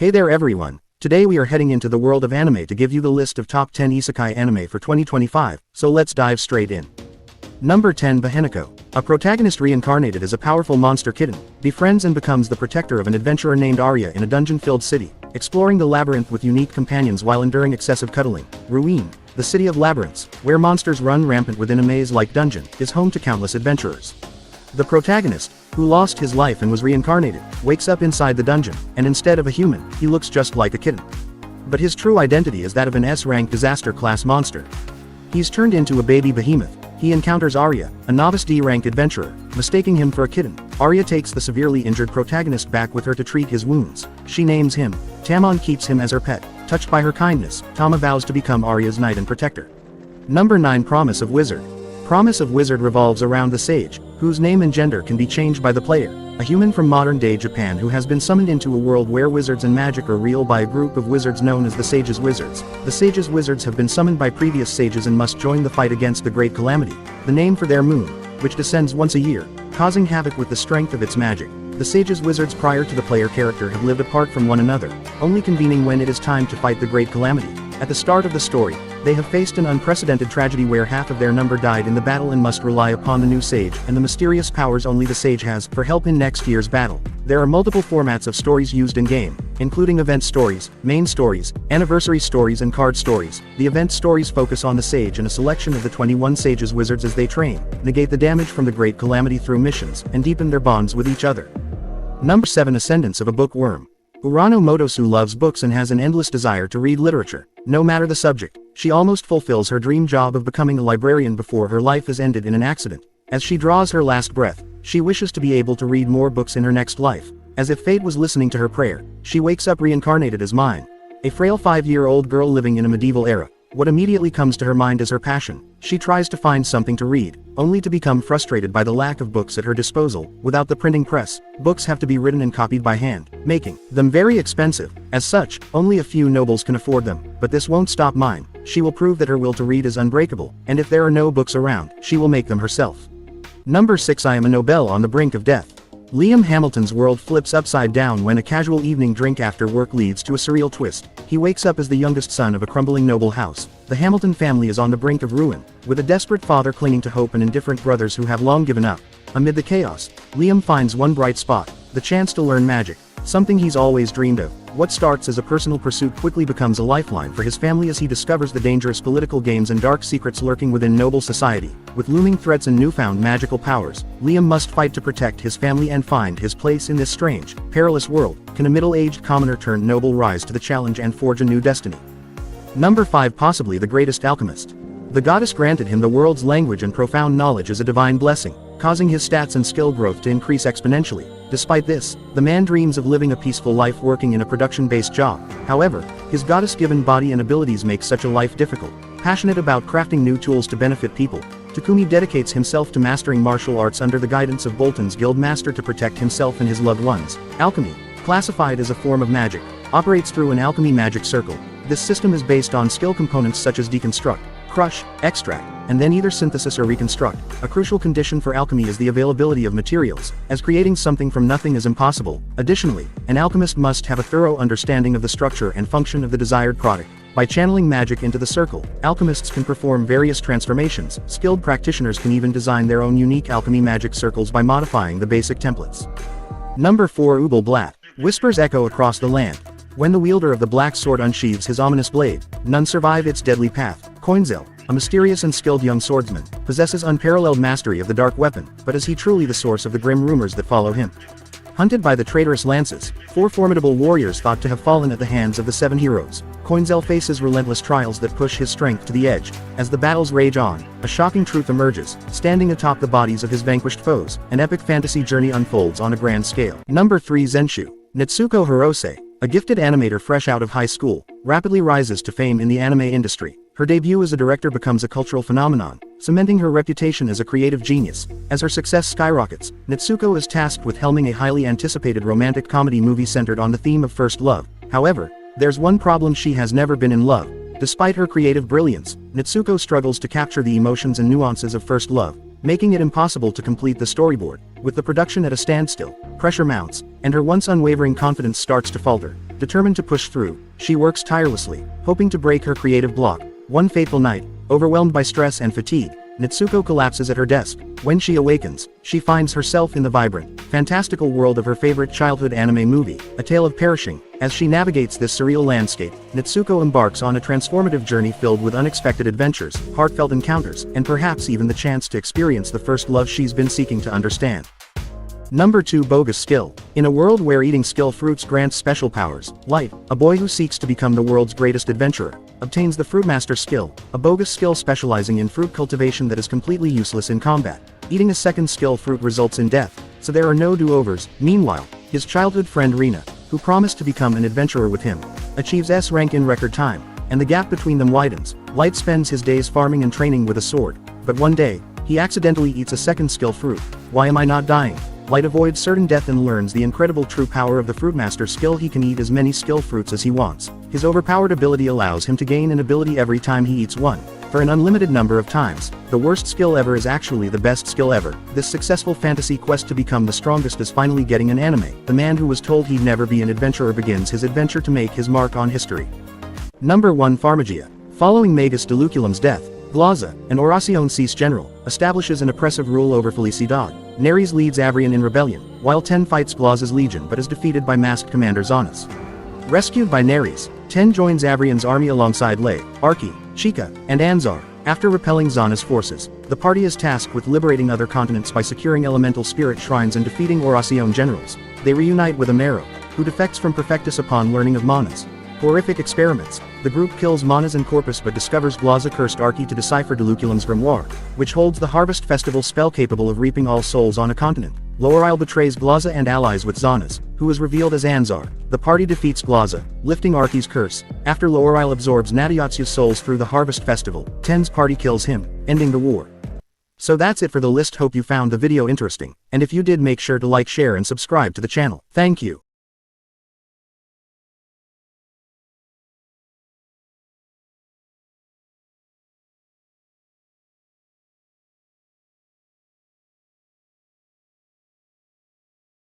Hey there everyone, today we are heading into the world of anime to give you the list of top 10 Isekai anime for 2025, so let's dive straight in. Number 10 Baheneko. A protagonist reincarnated as a powerful monster kitten, befriends and becomes the protector of an adventurer named Arya in a dungeon-filled city, exploring the labyrinth with unique companions while enduring excessive cuddling. Ruin, the city of labyrinths, where monsters run rampant within a maze-like dungeon, is home to countless adventurers. The protagonist, who lost his life and was reincarnated, wakes up inside the dungeon, and instead of a human, he looks just like a kitten. But his true identity is that of an S-rank disaster-class monster. He's turned into a baby behemoth. He encounters Arya, a novice D-rank adventurer, mistaking him for a kitten. Arya takes the severely injured protagonist back with her to treat his wounds. She names him. Tamon keeps him as her pet. Touched by her kindness, Tama vows to become Arya's knight and protector. Number 9 Promise of Wizard. Promise of Wizard revolves around the sage, whose name and gender can be changed by the player, a human from modern-day Japan who has been summoned into a world where wizards and magic are real by a group of wizards known as the Sage's Wizards. The Sage's Wizards have been summoned by previous sages and must join the fight against the Great Calamity, the name for their moon, which descends once a year, causing havoc with the strength of its magic. The Sage's Wizards prior to the player character have lived apart from one another, only convening when it is time to fight the Great Calamity. At the start of the story, they have faced an unprecedented tragedy where half of their number died in the battle and must rely upon the new sage and the mysterious powers only the sage has for help in next year's battle. There are multiple formats of stories used in-game, including event stories, main stories, anniversary stories and card stories. The event stories focus on the sage and a selection of the 21 sages wizards as they train, negate the damage from the Great Calamity through missions, and deepen their bonds with each other. Number 7 Ascendants of a Bookworm. Urano Motosu loves books and has an endless desire to read literature. No matter the subject, she almost fulfills her dream job of becoming a librarian before her life is ended in an accident. As she draws her last breath, she wishes to be able to read more books in her next life. As if fate was listening to her prayer, she wakes up reincarnated as Mine, a frail 5-year-old girl living in a medieval era. What immediately comes to her mind is her passion. She tries to find something to read, only to become frustrated by the lack of books at her disposal. Without the printing press, books have to be written and copied by hand, making them very expensive. As such, only a few nobles can afford them. But this won't stop Mine. She will prove that her will to read is unbreakable, and if there are no books around, she will make them herself. Number 6 I am a Nobel on the brink of death. Liam Hamilton's world flips upside down when a casual evening drink after work leads to a surreal twist. He wakes up as the youngest son of a crumbling noble house. The Hamilton family is on the brink of ruin, with a desperate father clinging to hope and indifferent brothers who have long given up. Amid the chaos, Liam finds one bright spot, the chance to learn magic, something he's always dreamed of. What starts as a personal pursuit quickly becomes a lifeline for his family as he discovers the dangerous political games and dark secrets lurking within noble society. With looming threats and newfound magical powers, Liam must fight to protect his family and find his place in this strange, perilous world. Can a middle-aged commoner turned noble rise to the challenge and forge a new destiny? Number 5 Possibly the greatest alchemist. The goddess granted him the world's language and profound knowledge as a divine blessing, causing his stats and skill growth to increase exponentially. Despite this, the man dreams of living a peaceful life working in a production-based job. However, his goddess-given body and abilities make such a life difficult. Passionate about crafting new tools to benefit people, Takumi dedicates himself to mastering martial arts under the guidance of Bolton's guild master to protect himself and his loved ones. Alchemy, classified as a form of magic, operates through an alchemy magic circle. This system is based on skill components such as deconstruct, crush, extract, and then either synthesis or reconstruct. A crucial condition for alchemy is the availability of materials, as creating something from nothing is impossible. Additionally, an alchemist must have a thorough understanding of the structure and function of the desired product. By channeling magic into the circle, alchemists can perform various transformations. Skilled practitioners can even design their own unique alchemy magic circles by modifying the basic templates. Number 4 Ubel Blatt. Whispers echo across the land. When the wielder of the black sword unsheathes his ominous blade, none survive its deadly path. Coinzel, a mysterious and skilled young swordsman, possesses unparalleled mastery of the dark weapon, but is he truly the source of the grim rumors that follow him? Hunted by the traitorous lances, 4 formidable warriors thought to have fallen at the hands of the 7 heroes, Coinzel faces relentless trials that push his strength to the edge. As the battles rage on, a shocking truth emerges. Standing atop the bodies of his vanquished foes, an epic fantasy journey unfolds on a grand scale. Number 3 Zenshu. Natsuko Hirose, a gifted animator fresh out of high school, rapidly rises to fame in the anime industry. Her debut as a director becomes a cultural phenomenon, cementing her reputation as a creative genius. As her success skyrockets, Natsuko is tasked with helming a highly anticipated romantic comedy movie centered on the theme of first love. However, there's one problem: she has never been in love. Despite her creative brilliance, Natsuko struggles to capture the emotions and nuances of first love. making it impossible to complete the storyboard. With the production at a standstill, pressure mounts, and her once unwavering confidence starts to falter. Determined to push through, she works tirelessly, hoping to break her creative block. One fateful night, overwhelmed by stress and fatigue, Natsuko collapses at her desk. When she awakens, she finds herself in the vibrant, fantastical world of her favorite childhood anime movie, A Tale of Perishing. As she navigates this surreal landscape, Natsuko embarks on a transformative journey filled with unexpected adventures, heartfelt encounters, and perhaps even the chance to experience the first love she's been seeking to understand. Number 2. Bogus Skill. In a world where eating skill fruits grants special powers, Light, a boy who seeks to become the world's greatest adventurer, obtains the Fruitmaster skill, a bogus skill specializing in fruit cultivation that is completely useless in combat. Eating a second skill fruit results in death, so there are no do-overs. Meanwhile, his childhood friend Rina, who promised to become an adventurer with him, achieves S rank in record time, and the gap between them widens. Light spends his days farming and training with a sword, but one day, he accidentally eats a second skill fruit. Why am I not dying? Light avoids certain death and learns the incredible true power of the Fruitmaster skill. He can eat as many skill fruits as he wants. His overpowered ability allows him to gain an ability every time he eats one, for an unlimited number of times. The worst skill ever is actually the best skill ever. This successful fantasy quest to become the strongest is finally getting an anime. The man who was told he'd never be an adventurer begins his adventure to make his mark on history. Number 1. Pharmagia. Following Magus Duluculum's death, Glaza, an Oracion Cease general, establishes an oppressive rule over Felicidad. Neres leads Avrian in rebellion, while Ten fights Glaza's legion but is defeated by masked commander Zanas. Rescued by Neres, Ten joins Avrian's army alongside Lei, Arki, Chica, and Anzar. After repelling Zanas' forces, the party is tasked with liberating other continents by securing elemental spirit shrines and defeating Oracion generals. They reunite with Amaro, who defects from Perfectus upon learning of Mana's horrific experiments. The group kills Manas and Corpus but discovers Glaza cursed Arki to decipher Duluculum's grimoire, which holds the Harvest Festival spell capable of reaping all souls on a continent. Loreal betrays Glaza and allies with Zanas, who is revealed as Anzar. The party defeats Glaza, lifting Arki's curse. After Loreal absorbs Nadiatsu's souls through the Harvest Festival, Ten's party kills him, ending the war. So that's it for the list. Hope you found the video interesting, and if you did, make sure to like, share and subscribe to the channel. Thank you.